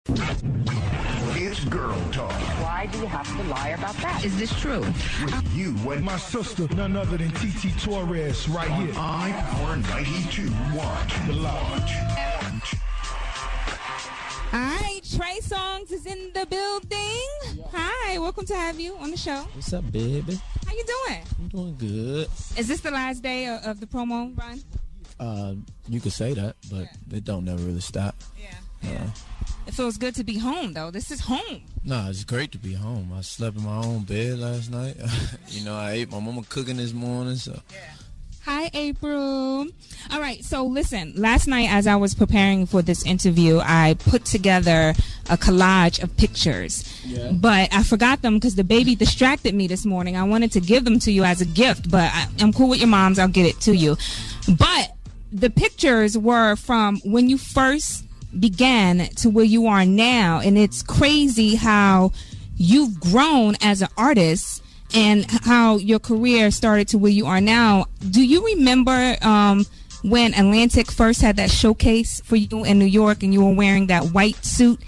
It's girl talk. Why do you have to lie about that? Is this true? With you and My sister, none other than TT Torrez, right here. iPower 92.1. The Lodge. All right, Trey Songz is in the building. Hi, welcome to have you on the show. What's up, baby? How you doing? I'm doing good. Is this the last day of the promo run? You could say that, but it don't never really stop. Yeah. It feels good to be home, though. This is home. Nah, it's great to be home. I slept in my own bed last night. I ate my mama cooking this morning, so. Yeah. Hi, April. All right, so listen, last night as I was preparing for this interview, I put together a collage of pictures. Yeah. But I forgot them because the baby distracted me this morning. I wanted to give them to you as a gift, but I'm cool with your moms. I'll get it to you. But the pictures were from when you first began to where you are now, and it's crazy how you've grown as an artist and how your career started to where you are now. Do you remember when Atlantic first had that showcase for you in New York and you were wearing that white suit?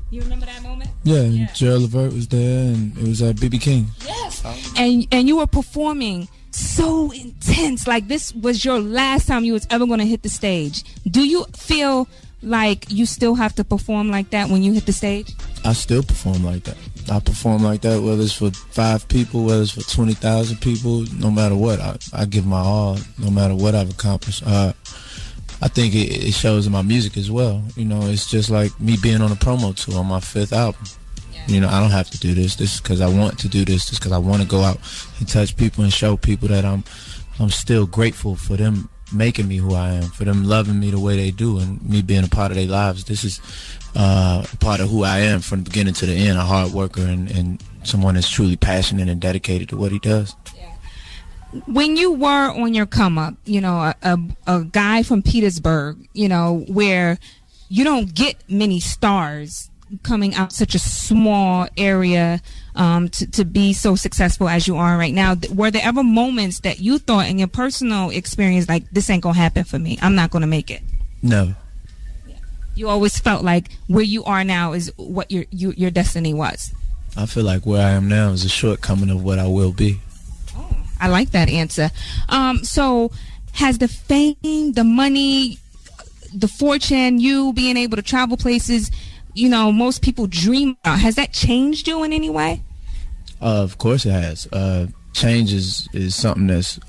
You remember that moment? Yeah. Gerald Levert was there, and it was BB King. Yes. And you were performing so intense, like this was your last time you was ever going to hit the stage. Do you feel like you still have to perform like that when you hit the stage? I still perform like that. I perform like that, whether it's for 5 people, whether it's for 20,000 people, no matter what. I give my all, no matter what I've accomplished. I think it shows in my music as well. It's just like me being on a promo tour on my 5th album. Yeah. I don't have to do this. This is because I want to do this. This is because I want to go out and touch people and show people that I'm still grateful for them making me who I am, for them loving me the way they do, and me being a part of their lives. This is part of who I am from the beginning to the end, a hard worker and someone that's truly passionate and dedicated to what he does. Yeah. When you were on your come up, a guy from Petersburg, where you don't get many stars coming out such a small area to be so successful as you are right now, were there ever moments that you thought in your personal experience, like, this ain't gonna happen for me, I'm not gonna make it? No. You always felt like where you are now is what your destiny was? I feel like where I am now is a shortcoming of what I will be. Oh, I like that answer. So has the fame, the money, the fortune, you being able to travel places, most people dream about, has that changed you in any way? Of course it has. Change is something that's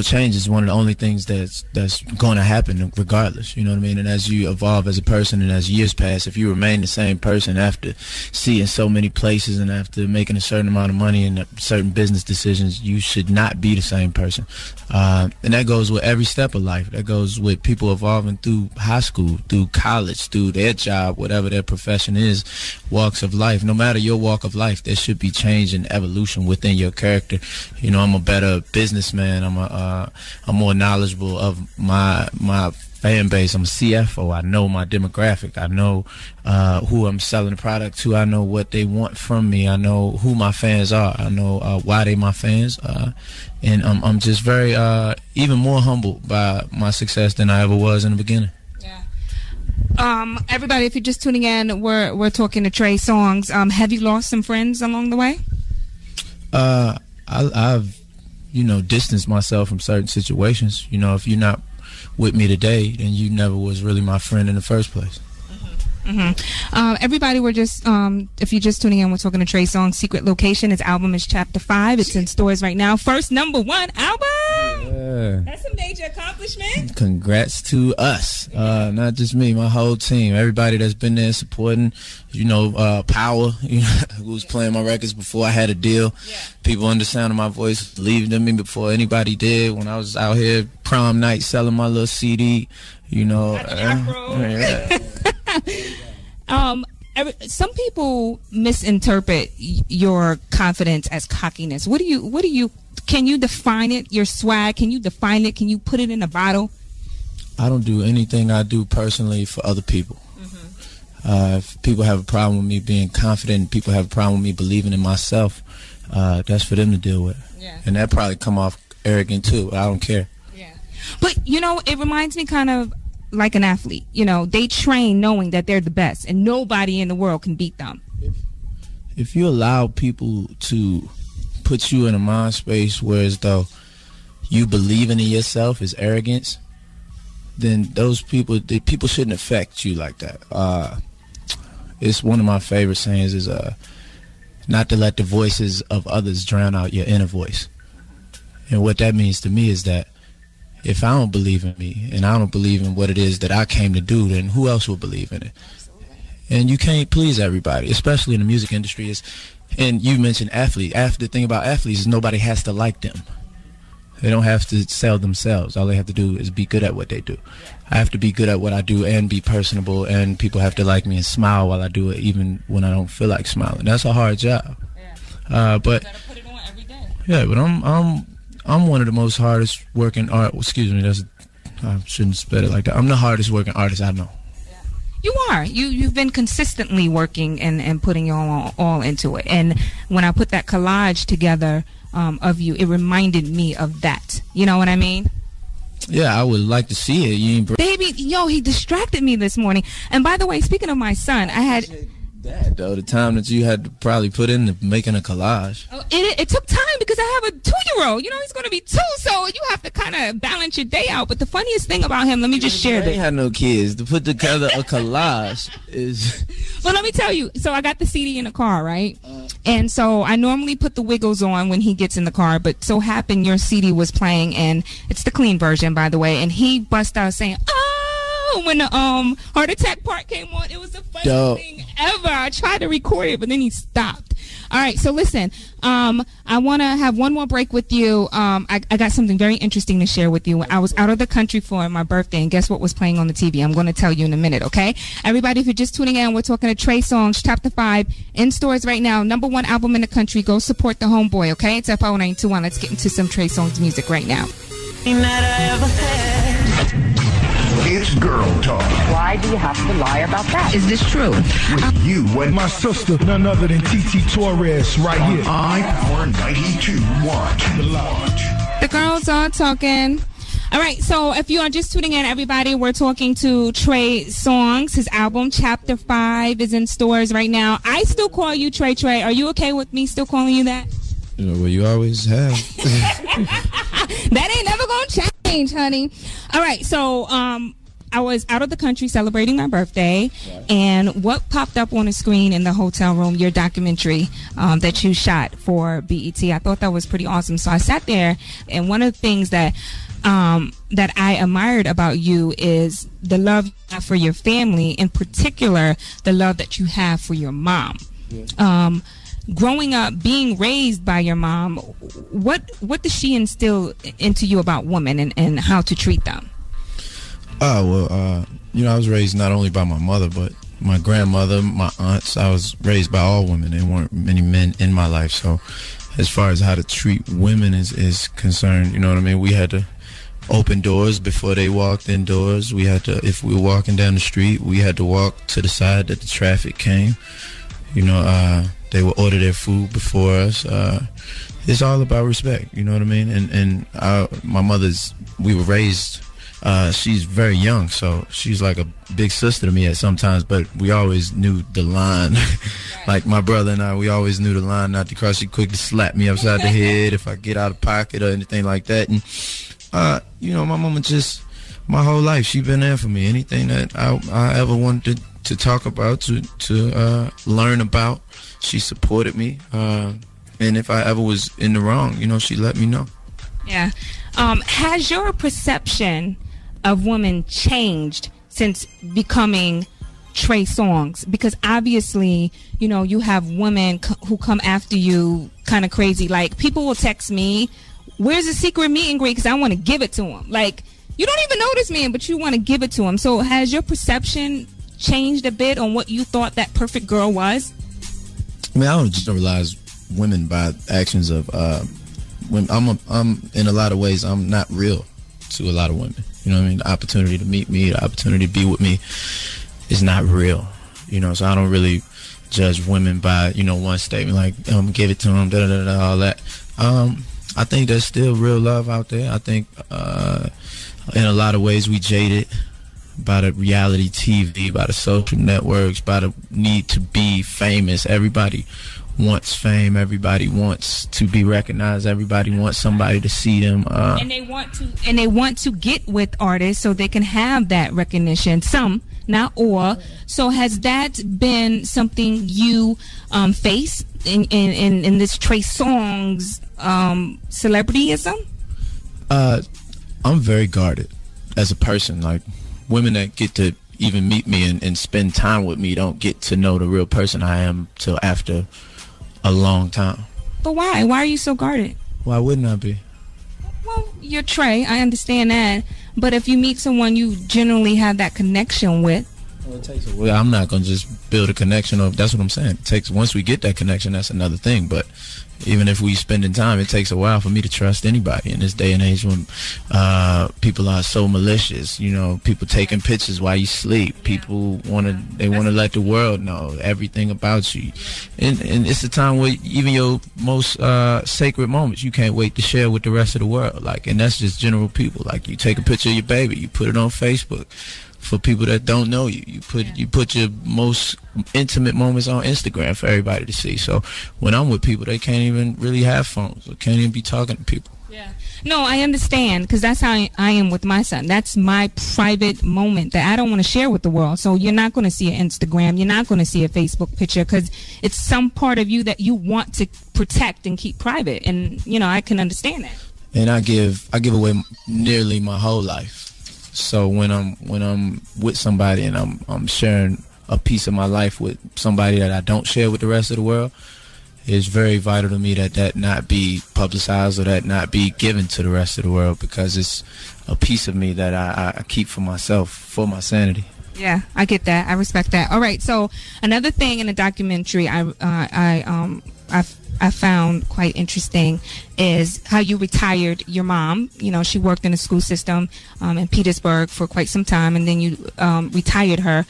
change is one of the only things that's going to happen regardless. You know what I mean? And as you evolve as a person and as years pass, if you remain the same person after seeing so many places and after making a certain amount of money and certain business decisions, you should not be the same person. And that goes with every step of life. That goes with people evolving through high school, through college, through their job, whatever their profession is, walks of life. No matter your walk of life, there should be change and evolution within your character. I'm a better businessman. I'm more knowledgeable of my fan base. I'm a CFO. I know my demographic. I know who I'm selling the product to. I know what they want from me. I know who my fans are. I know why they my fans. And I'm just very even more humbled by my success than I ever was in the beginning. Yeah. Everybody, if you're just tuning in, we're talking to Trey Songz. Have you lost some friends along the way? I've distanced myself from certain situations. If you're not with me today, then you never was really my friend in the first place. Everybody, we're just if you're just tuning in, we're talking to Trey Songz. Secret Location. His album is Chapter 5. It's in stores right now. First #1 album. Yeah. That's a major accomplishment. Congrats to us, not just me, my whole team, everybody that's been there supporting. Power, who was playing my records before I had a deal. Yeah. People under the sound of my voice believed in me before anybody did. When I was out here prom night selling my little CD, some people misinterpret your confidence as cockiness. What do you can you define it? Your swag, can you define it? Can you put it in a bottle? I don't do anything I do personally for other people. If people have a problem with me being confident, people have a problem with me believing in myself, that's for them to deal with. Yeah. And that probably come off arrogant too, but I don't care. Yeah. But, it reminds me kind of like an athlete. You know, they train knowing that they're the best and nobody in the world can beat them. If you allow people to put you in a mind space where as though you believing in yourself is arrogance, then those people, people shouldn't affect you like that. It's one of my favorite sayings is not to let the voices of others drown out your inner voice. And what that means to me is that if I don't believe in me and I don't believe in what it is that I came to do, then who else will believe in it? And you can't please everybody, especially in the music industry. And you mentioned athlete. The thing about athletes is nobody has to like them. They don't have to sell themselves. All they have to do is be good at what they do. I have to be good at what I do and be personable, and people have to like me and smile while I do it, even when I don't feel like smiling. That's a hard job. Yeah. But you gotta put it on every day. Yeah, but I'm one of the most hardest working excuse me, I shouldn't spit it like that. I'm the hardest working artist I know. You are. You've been consistently working and putting your all into it. And when I put that collage together of you, it reminded me of that. You know what I mean? Yeah, I would like to see it. Baby, yo, he distracted me this morning. And by the way, speaking of my son, I had... That, though, the time that you had to probably put into making a collage. Oh, it took time because I have a 2-year-old. You know, he's going to be 2, so you have to kind of balance your day out. But the funniest thing about him, let me just share this. I ain't had no kids. To put together a collage is... Well, let me tell you. So I got the CD in the car, right? And so I normally put the Wiggles on when he gets in the car, but so happened your CD was playing, and it's the clean version, by the way, and he bust out saying, "Oh!" when the heart attack part came on. It was the funniest thing ever. I tried to record it, but then he stopped. All right, so listen, I want to have one more break with you. I got something very interesting to share with you. I was out of the country for my birthday, and guess what was playing on the TV? I'm going to tell you in a minute, okay? Everybody, if you're just tuning in, we're talking to Trey Songz, Chapter 5, in stores right now, #1 album in the country. Go support the homeboy, okay? It's FO 921. Let's get into some Trey Songz music right now. It's girl talk. Why do you have to lie about that? Is this true? With you and My sister, none other than Torrez, right here. iPower 92.1. The girls are talking. All right, so if you are just tuning in, everybody, we're talking to Trey Songz. His album, Chapter 5, is in stores right now. I still call you Trey. Are you okay with me still calling you that? You know, well, you always have. That ain't never going to change, honey. All right, so I was out of the country celebrating my birthday, and what popped up on the screen in the hotel room, your documentary that you shot for BET. I thought that was pretty awesome. So I sat there, and one of the things that I admired about you is the love you have for your family, in particular, the love that you have for your mom. Yeah. Growing up, being raised by your mom, what does she instill into you about women and how to treat them? Oh, well, you know, I was raised not only by my mother, but my grandmother, my aunts. I was raised by all women. There weren't many men in my life. So as far as how to treat women is concerned, you know what I mean? We had to open doors before they walked indoors. We had to, if we were walking down the street, we had to walk to the side that the traffic came. You know, they would order their food before us. It's all about respect, you know what I mean? And my mother's, we were raised, she's very young, so she's like a big sister to me at sometimes, but we always knew the line. Like my brother and I, we always knew the line not to cross. She quick to slap me upside the head if I get out of pocket or anything like that. And, you know, my mama just, my whole life, she been there for me. Anything that I ever wanted to talk about, to learn about, she supported me. And if I ever was in the wrong, you know, she let me know. Yeah. Has your perception of women changed since becoming Trey Songz? Because obviously, you know, you have women who come after you kind of crazy. Like, people will text me, "Where's the secret meet and greet?" Because I want to give it to them. Like, you don't even know this man, but you want to give it to him. So has your perception changed a bit on what you thought that perfect girl was? I mean, I don't generalize women by actions of when I'm in a lot of ways, I'm not real to a lot of women. You know what I mean? The opportunity to meet me, the opportunity to be with me is not real. You know, so I don't really judge women by, you know, one statement like, give it to them, all that. I think there's still real love out there. I think in a lot of ways we jaded. by the reality TV, by the social networks, by the need to be famous. Everybody wants fame. Everybody wants to be recognized. Everybody wants somebody to see them. And they want to get with artists so they can have that recognition. Some, not all. So has that been something you face in this Trey Songz celebrityism? I'm very guarded as a person. Like, women that get to even meet me and spend time with me don't get to know the real person I am till after a long time. But why? Why are you so guarded? Why wouldn't I be? Well, you're Trey. I understand that. But if you meet someone you generally have that connection with. Well, I'm not going to just build a connection. That's what I'm saying. It takes, once we get that connection, that's another thing. But even if we spending time, it takes a while for me to trust anybody in this day and age when people are so malicious. You know, people taking pictures while you sleep. People want to let the world know everything about you. And it's a time where even your most sacred moments you can't wait to share with the rest of the world. Like, and that's just general people. Like, you take a picture of your baby, you put it on Facebook. For people that don't know you, you put your most intimate moments on Instagram for everybody to see. So when I'm with people, they can't even really have phones or can't even be talking to people. Yeah. No, I understand, because that's how I am with my son. That's my private moment that I don't want to share with the world. So you're not going to see an Instagram. You're not going to see a Facebook picture, because it's some part of you that you want to protect and keep private. And, you know, I can understand that. And I give away nearly my whole life. So when I'm with somebody and I'm sharing a piece of my life with somebody that I don't share with the rest of the world, it's very vital to me that not be publicized or that not be given to the rest of the world, because it's a piece of me that I keep for myself, for my sanity. Yeah, I get that. I respect that. All right. So another thing in the documentary I found quite interesting is how you retired your mom. You know, she worked in the school system in Petersburg for quite some time, and then you retired her.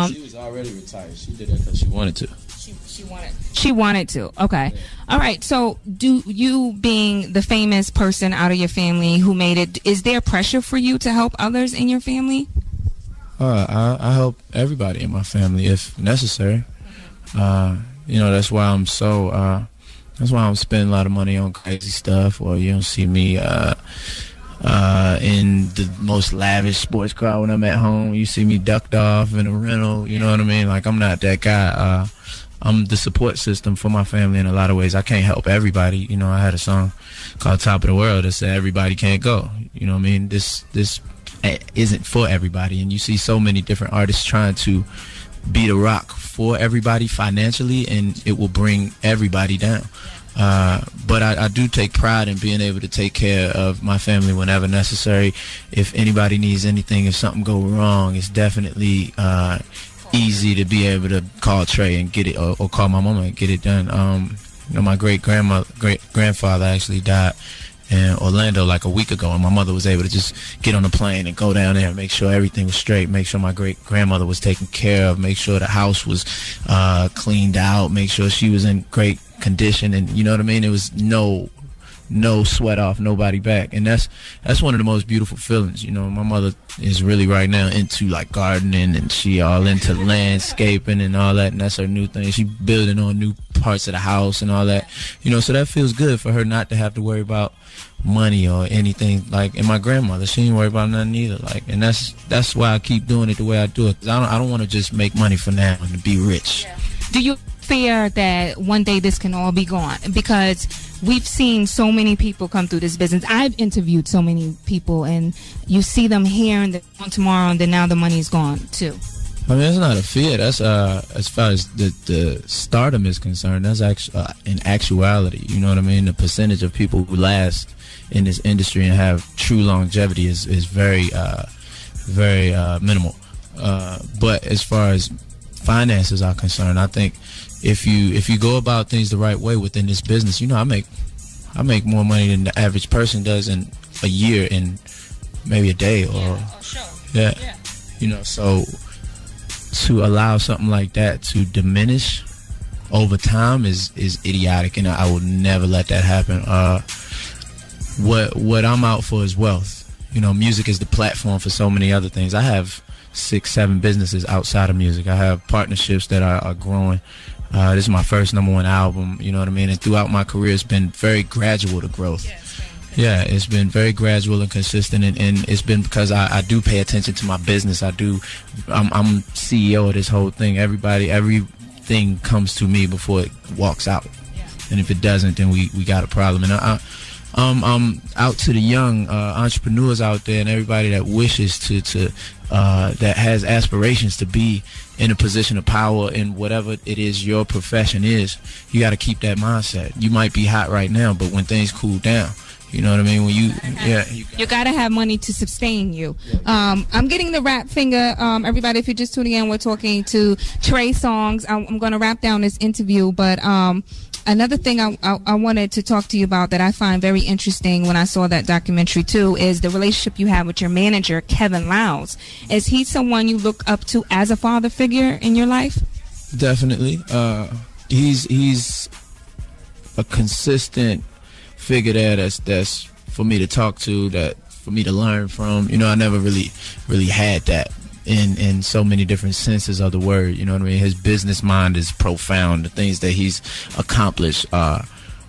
She was already retired. She did it because she wanted to. She wanted to. Okay. Yeah. All right. So, do you, being the famous person out of your family who made it, is there pressure for you to help others in your family? I help everybody in my family if necessary. You know, that's why I'm so. That's why I'm spending a lot of money on crazy stuff, or you don't see me in the most lavish sports car when I'm at home. You see me ducked off in a rental. You know what I mean? Like, I'm not that guy. I'm the support system for my family in a lot of ways. I can't help everybody. You know, I had a song called "Top of the World" that said everybody can't go. You know what I mean? This isn't for everybody, and you see so many different artists trying to be the rock for everybody financially, and it will bring everybody down. But I do take pride in being able to take care of my family whenever necessary. If anybody needs anything, if something goes wrong, it's definitely easy to be able to call Trey and get it, or call my mama and get it done. You know, my great grandfather actually died in Orlando like a week ago, and my mother was able to just get on a plane and go down there and make sure everything was straight, make sure my great grandmother was taken care of, make sure the house was cleaned out, make sure she was in great condition. And you know what I mean, it was no sweat off nobody back. And that's one of the most beautiful feelings. You know, my mother is really right now into like gardening, and she all into landscaping and all that, and that's her new thing. She building on new parts of the house and all that, you know, so that feels good for her not to have to worry about money or anything. Like, and my grandmother, she ain't worried about nothing either. Like, and that's why I keep doing it the way I do it, 'cause I don't want to just make money for now and to be rich. Yeah. Do you fear that one day this can all be gone? Because we've seen so many people come through this business. I've interviewed so many people, and you see them here and then on tomorrow, and then now the money's gone too. I mean, it's not a fear. That's as far as the stardom is concerned, that's actually in actuality. You know what I mean? The percentage of people who last in this industry and have true longevity is very minimal. But as far as finances are concerned, I think if you go about things the right way within this business, you know, I make more money than the average person does in a year, in maybe a day, or yeah. You know, so to allow something like that to diminish over time is idiotic, and I would never let that happen. What I'm out for is wealth. You know, music is the platform for so many other things. I have 6, 7 businesses outside of music. I have partnerships that are growing. This is my first #1 album, you know what I mean? And throughout my career, it's been very gradual, the growth. Yeah, it's been very gradual and consistent, and it's been because I do pay attention to my business. I'm CEO of this whole thing. Everything comes to me before it walks out. And if it doesn't, then we got a problem. And I'm out to the young entrepreneurs out there and everybody that wishes to that has aspirations to be in a position of power in whatever it is your profession is. You got to keep that mindset. You might be hot right now, but when things cool down, you know what I mean? When you gotta have money to sustain you. I'm getting the rap finger. Everybody, if you're just tuning in, we're talking to Trey Songz. I'm gonna wrap down this interview, but another thing I wanted to talk to you about that I find very interesting when I saw that documentary too is the relationship you have with your manager, Kevin Lowndes. Is he someone you look up to as a father figure in your life? Definitely. He's a consistent figure there that's for me to talk to, that for me to learn from. You know, I never really had that in so many different senses of the word. You know what I mean? His business mind is profound. The things that he's accomplished are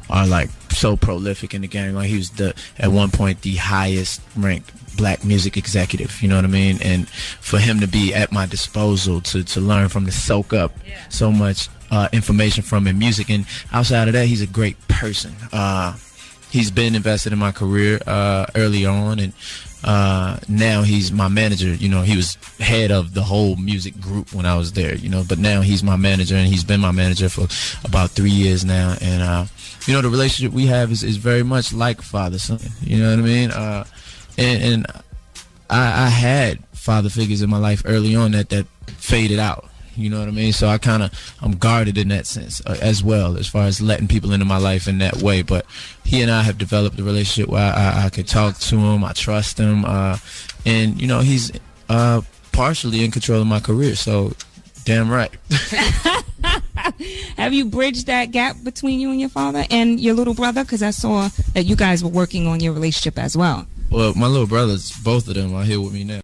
like so prolific in the game. Like he was at one point the highest ranked black music executive, you know what I mean? And for him to be at my disposal to learn from, to soak up so much information from in music. And outside of that, he's a great person. He's been invested in my career early on, and now he's my manager. You know, he was head of the whole music group when I was there, you know, but now he's my manager, and he's been my manager for about 3 years now. And you know, the relationship we have is very much like father-son, you know what I mean? And I had father figures in my life early on that faded out. You know what I mean? So I'm guarded in that sense as well, as far as letting people into my life in that way. But he and I have developed a relationship where I could talk to him, I trust him, and you know, he's partially in control of my career. So, damn right. Have you bridged that gap between you and your father and your little brother? Because I saw that you guys were working on your relationship as well. Well, my little brothers, both of them, are here with me now.